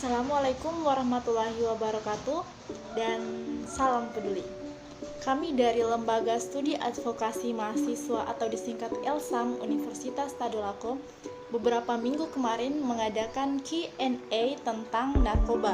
Assalamualaikum warahmatullahi wabarakatuh dan salam peduli. Kami dari Lembaga Studi Advokasi Mahasiswa atau disingkat ELSAM Universitas Tadulako beberapa minggu kemarin mengadakan Q&A tentang narkoba.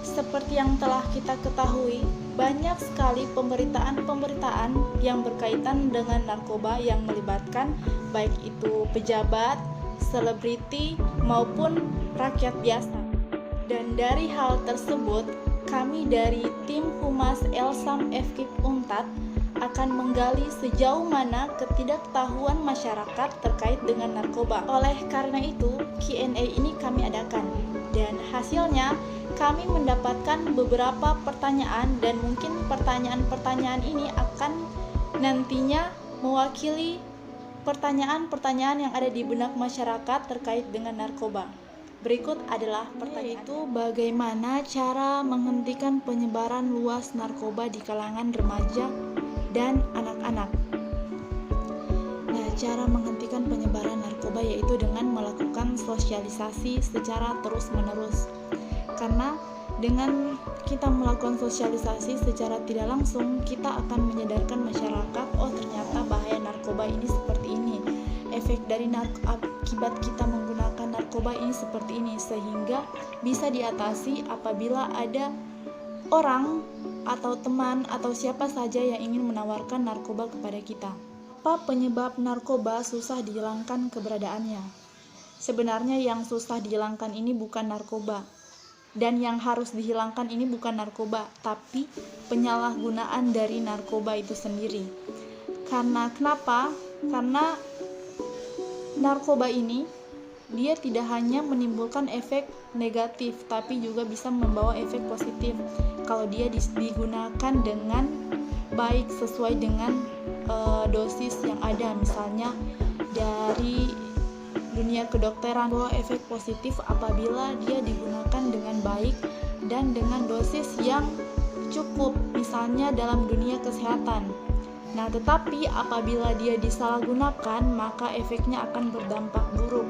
Seperti yang telah kita ketahui, banyak sekali pemberitaan-pemberitaan yang berkaitan dengan narkoba yang melibatkan baik itu pejabat, selebriti, maupun rakyat biasa. Dan dari hal tersebut, kami dari tim Humas ELSAM FKIP Untad akan menggali sejauh mana ketidaktahuan masyarakat terkait dengan narkoba. Oleh karena itu, Q&A ini kami adakan. Dan hasilnya, kami mendapatkan beberapa pertanyaan dan mungkin pertanyaan-pertanyaan ini akan nantinya mewakili pertanyaan-pertanyaan yang ada di benak masyarakat terkait dengan narkoba. Berikut adalah pertanyaan, yaitu bagaimana cara menghentikan penyebaran luas narkoba di kalangan remaja dan anak-anak. Nah, cara menghentikan penyebaran narkoba yaitu dengan melakukan sosialisasi secara terus-menerus. Karena dengan kita melakukan sosialisasi secara tidak langsung, kita akan menyadarkan masyarakat, oh ternyata bahaya narkoba ini seperti ini. Efek dari akibat kita menggunakan narkoba ini seperti ini, sehingga bisa diatasi apabila ada orang atau teman atau siapa saja yang ingin menawarkan narkoba kepada kita. Apa penyebab narkoba susah dihilangkan keberadaannya? Sebenarnya yang susah dihilangkan ini bukan narkoba, dan yang harus dihilangkan ini bukan narkoba, tapi penyalahgunaan dari narkoba itu sendiri. Kenapa? Karena narkoba ini dia tidak hanya menimbulkan efek negatif, tapi juga bisa membawa efek positif kalau dia digunakan dengan baik sesuai dengan dosis yang ada. Misalnya dari dunia kedokteran, bahwa efek positif apabila dia digunakan dengan baik dan dengan dosis yang cukup, misalnya dalam dunia kesehatan. Nah, tetapi apabila dia disalahgunakan, maka efeknya akan berdampak buruk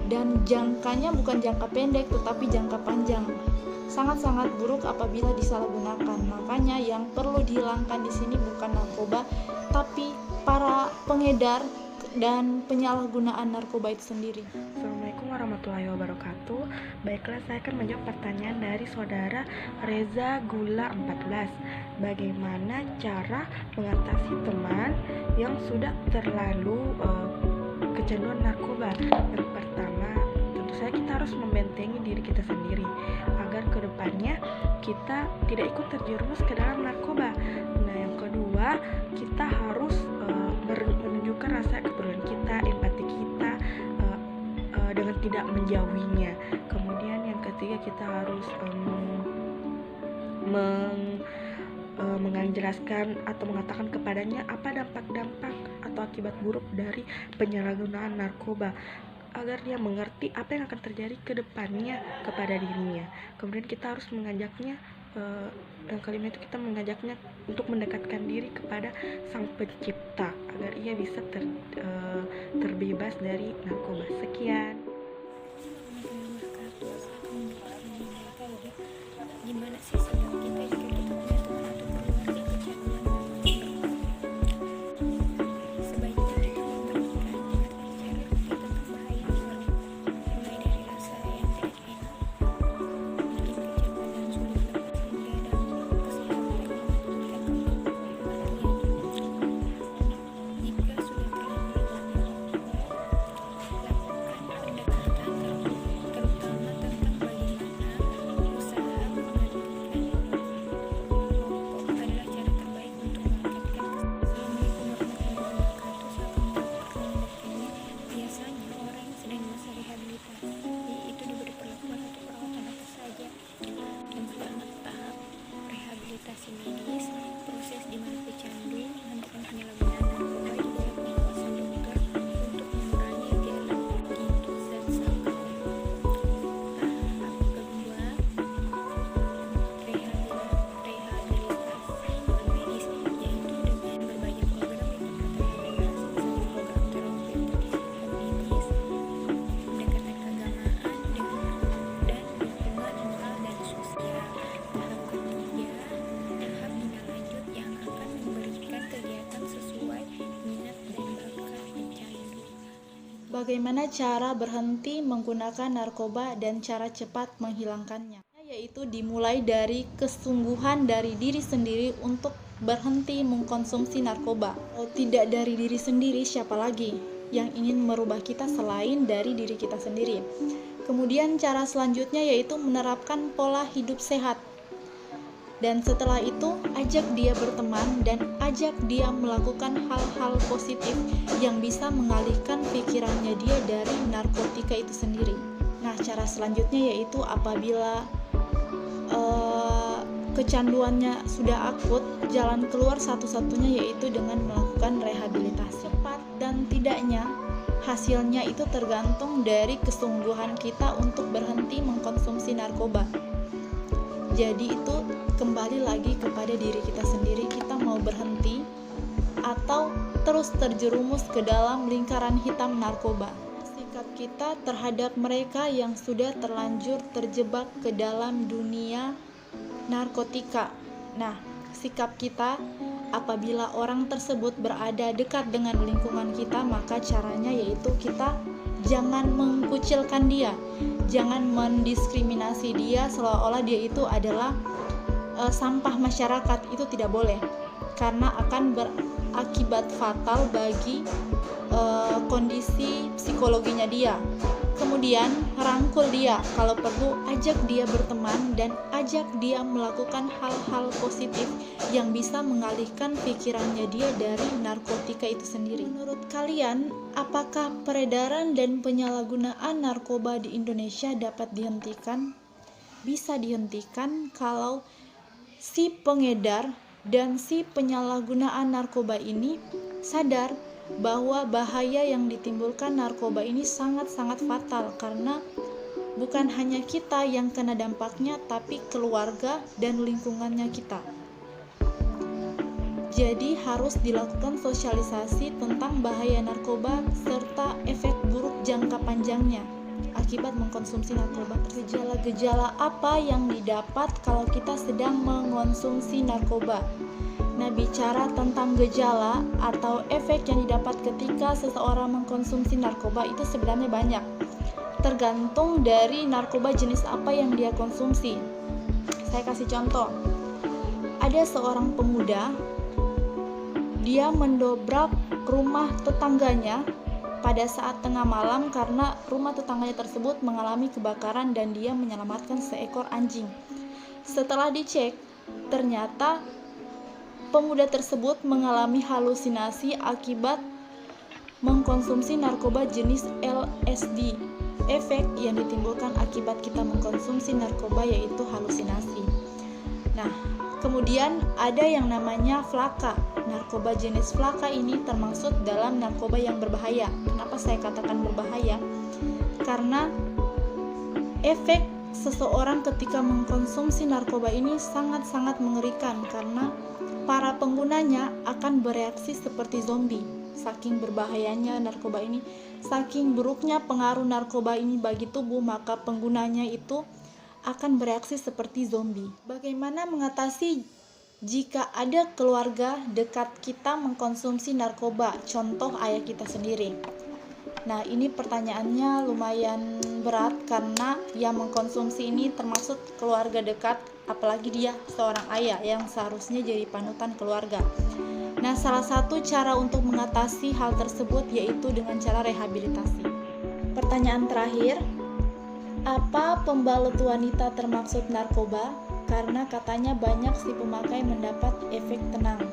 dan jangkanya bukan jangka pendek tetapi jangka panjang. Sangat-sangat buruk apabila disalahgunakan. Makanya yang perlu dihilangkan di sini bukan narkoba, tapi para pengedar dan penyalahgunaan narkoba itu sendiri. Assalamualaikum warahmatullahi wabarakatuh. Baiklah, saya akan menjawab pertanyaan dari saudara Reza Gula 14. Bagaimana cara mengatasi teman yang sudah terlalu kecanduan narkoba? Yang pertama, tentu saja kita harus membentengi diri kita sendiri agar kedepannya kita tidak ikut terjerumus ke dalam narkoba. Nah, yang kedua, kita harus menunjukkan rasa kepedulian kita, empati kita dengan tidak menjauhinya. Kemudian yang ketiga, kita harus menjelaskan atau mengatakan kepadanya apa dampak-dampak atau akibat buruk dari penyalahgunaan narkoba, agar dia mengerti apa yang akan terjadi ke depannya kepada dirinya. Kemudian kita harus mengajaknya, yang kelima itu kita mengajaknya untuk mendekatkan diri kepada Sang Pencipta agar ia bisa terbebas dari narkoba. Sekian. Gimana sih sikap kita jika kita punya teman atau keluarga kecanduan narkoba? Sebaiknya kita memberikan dengan cara yang berbahaya, mulai dari rasa yang tidak enak, bikin kecanduan yang sulit lepas hingga dampak kesehatan yang tidak kembali. Jika sudah terlanjur menggunakan narkoba, lakukan pendekatan Bagaimana cara berhenti menggunakan narkoba dan cara cepat menghilangkannya? Yaitu dimulai dari kesungguhan dari diri sendiri untuk berhenti mengkonsumsi narkoba. Kalau tidak dari diri sendiri, siapa lagi yang ingin merubah kita selain dari diri kita sendiri? Kemudian cara selanjutnya yaitu menerapkan pola hidup sehat. Dan setelah itu, ajak dia berteman dan ajak dia melakukan hal-hal positif yang bisa mengalihkan pikirannya dia dari narkotika itu sendiri. Nah, cara selanjutnya yaitu apabila kecanduannya sudah akut, jalan keluar satu-satunya yaitu dengan melakukan rehabilitasi. Cepat dan tidaknya, hasilnya itu tergantung dari kesungguhan kita untuk berhenti mengkonsumsi narkoba. Jadi itu kembali lagi kepada diri kita sendiri, kita mau berhenti atau terus terjerumus ke dalam lingkaran hitam narkoba. Sikap kita terhadap mereka yang sudah terlanjur terjebak ke dalam dunia narkotika. Nah, sikap kita apabila orang tersebut berada dekat dengan lingkungan kita, maka caranya yaitu kita jangan mengkucilkan dia, jangan mendiskriminasi dia seolah-olah dia itu adalah sampah masyarakat. Itu tidak boleh, karena akan berakibat fatal bagi kondisi psikologinya dia. Kemudian rangkul dia, kalau perlu ajak dia berteman dan ajak dia melakukan hal-hal positif yang bisa mengalihkan pikirannya dia dari narkotika itu sendiri. Menurut kalian, apakah peredaran dan penyalahgunaan narkoba di Indonesia dapat dihentikan? Bisa dihentikan kalau si pengedar dan si penyalahgunaan narkoba ini sadar bahwa bahaya yang ditimbulkan narkoba ini sangat-sangat fatal, karena bukan hanya kita yang kena dampaknya, tapi keluarga dan lingkungannya kita. Jadi harus dilakukan sosialisasi tentang bahaya narkoba serta efek buruk jangka panjangnya akibat mengkonsumsi narkoba. Gejala-gejala apa yang didapat kalau kita sedang mengkonsumsi narkoba? Nah, bicara tentang gejala atau efek yang didapat ketika seseorang mengkonsumsi narkoba itu sebenarnya banyak. Tergantung dari narkoba jenis apa yang dia konsumsi. Saya kasih contoh. Ada seorang pemuda, dia mendobrak rumah tetangganya pada saat tengah malam karena rumah tetangganya tersebut mengalami kebakaran dan dia menyelamatkan seekor anjing. Setelah dicek, ternyata pemuda tersebut mengalami halusinasi akibat mengkonsumsi narkoba jenis LSD. Efek yang ditimbulkan akibat kita mengkonsumsi narkoba yaitu halusinasi. Nah, kemudian ada yang namanya flaka. Narkoba jenis flaka ini termasuk dalam narkoba yang berbahaya. Kenapa saya katakan berbahaya? Karena efek seseorang ketika mengkonsumsi narkoba ini sangat-sangat mengerikan, karena para penggunanya akan bereaksi seperti zombie. Saking berbahayanya narkoba ini, saking buruknya pengaruh narkoba ini bagi tubuh, maka penggunanya itu akan bereaksi seperti zombie. Bagaimana mengatasi jika ada keluarga dekat kita mengkonsumsi narkoba? Contoh ayah kita sendiri. Nah, ini pertanyaannya lumayan berat karena yang mengkonsumsi ini termasuk keluarga dekat, apalagi dia seorang ayah yang seharusnya jadi panutan keluarga. Nah, salah satu cara untuk mengatasi hal tersebut yaitu dengan cara rehabilitasi. Pertanyaan terakhir, apa pembalut wanita termaksud narkoba? Karena katanya banyak si pemakai mendapat efek tenang.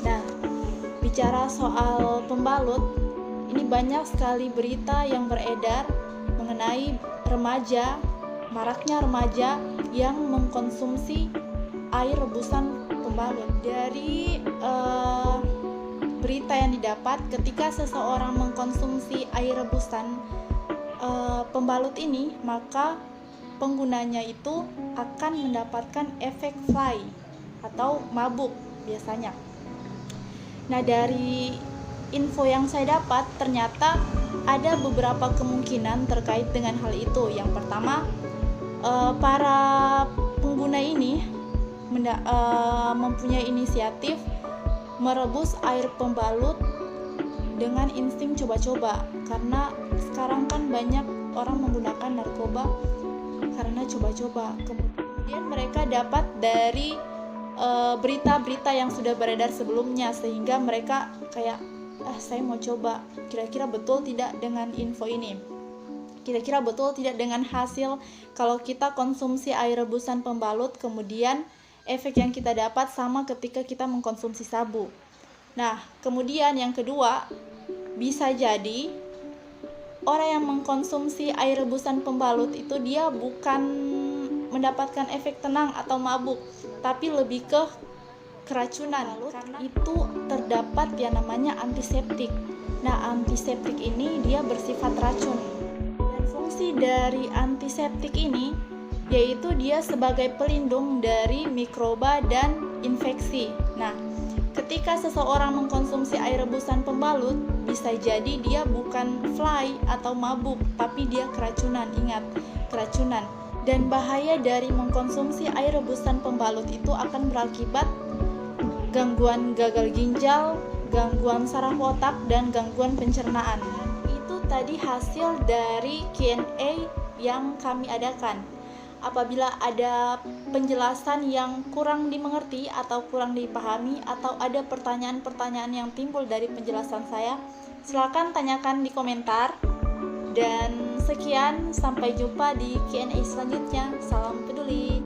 Nah, bicara soal pembalut, ini banyak sekali berita yang beredar mengenai remaja, maraknya remaja yang mengkonsumsi air rebusan pembalut. Dari berita yang didapat, ketika seseorang mengkonsumsi air rebusan pembalut ini, maka penggunanya itu akan mendapatkan efek fly atau mabuk biasanya. Nah, dari info yang saya dapat, ternyata ada beberapa kemungkinan terkait dengan hal itu. Yang pertama, para pengguna ini mempunyai inisiatif merebus air pembalut dengan insting coba-coba, karena sekarang kan banyak orang menggunakan narkoba karena coba-coba. Kemudian mereka dapat dari berita-berita yang sudah beredar sebelumnya, sehingga mereka kayak saya mau coba, kira-kira betul tidak dengan info ini, kira-kira betul tidak dengan hasil kalau kita konsumsi air rebusan pembalut, kemudian efek yang kita dapat sama ketika kita mengkonsumsi sabu. Nah, kemudian yang kedua, bisa jadi orang yang mengkonsumsi air rebusan pembalut itu dia bukan mendapatkan efek tenang atau mabuk, tapi lebih ke keracunan, karena itu terdapat yang namanya antiseptik. Nah, antiseptik ini dia bersifat racun. Dan fungsi dari antiseptik ini yaitu dia sebagai pelindung dari mikroba dan infeksi. Nah, ketika seseorang mengkonsumsi air rebusan pembalut, bisa jadi dia bukan fly atau mabuk, tapi dia keracunan. Ingat, keracunan. Dan bahaya dari mengkonsumsi air rebusan pembalut itu akan berakibat gangguan gagal ginjal, gangguan saraf otak, dan gangguan pencernaan. Itu tadi hasil dari Q&A yang kami adakan. Apabila ada penjelasan yang kurang dimengerti atau kurang dipahami, atau ada pertanyaan-pertanyaan yang timbul dari penjelasan saya, silakan tanyakan di komentar. Dan sekian, sampai jumpa di Q&A selanjutnya. Salam peduli.